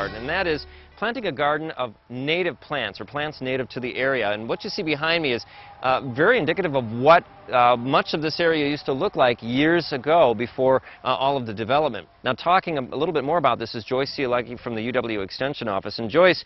garden, and that is planting a garden of native plants, or plants native to the area. And what you see behind me is very indicative of what much of this area used to look like years ago before all of the development. Now, talking a little bit more about this is Joyce Cielecki from the UW Extension Office. And Joyce,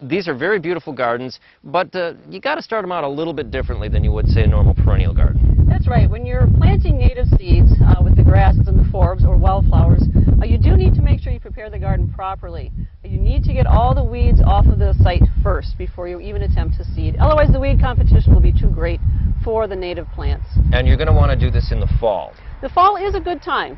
these are very beautiful gardens, but you got to start them out a little bit differently than you would, say, a normal perennial garden. That's right. When you're planting native seeds with the grasses and the forbs or wildflowers, you do need to make sure you prepare the garden properly. You need to get all the weeds off of the site first before you even attempt to seed. Otherwise, the weed competition will be too great for the native plants. And you're going to want to do this in the fall. The fall is a good time.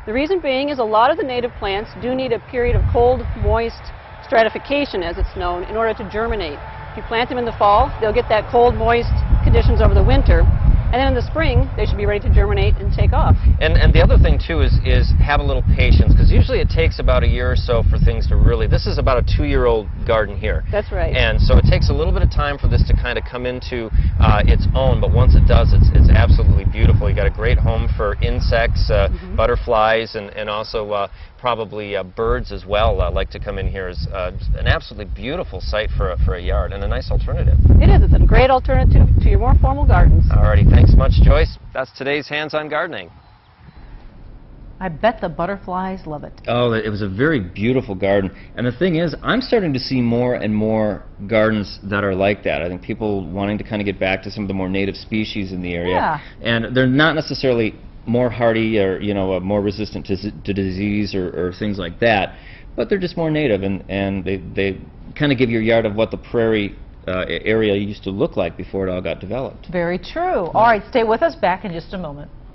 The reason being is a lot of the native plants do need a period of cold, moist stratification, as it's known, in order to germinate. If you plant them in the fall, they'll get that cold, moist conditions over the winter. And then in the spring, they should be ready to germinate and take off. And the other thing, too, is have a little patience, because usually it takes about a year or so for things to really... This is about a 2-year-old garden here. That's right. And so it takes a little bit of time for this to kind of come into its own, but once it does, it's absolutely beautiful. You got a great home for insects, butterflies, and also probably birds as well like to come in here. Is an absolutely beautiful site for a yard, and a nice alternative. It is. It's a great alternative to your more formal gardens. Alrighty, thanks much, Joyce. That's today's Hands-On Gardening. I bet the butterflies love it. Oh, it was a very beautiful garden. And the thing is, I'm starting to see more and more gardens that are like that. I think people wanting to kind of get back to some of the more native species in the area. Yeah. And they're not necessarily more hardy or, you know, more resistant to disease or things like that, but they're just more native, and they kind of give your yard of what the prairie area used to look like before it all got developed. Very true. All right, stay with us. Back in just a moment.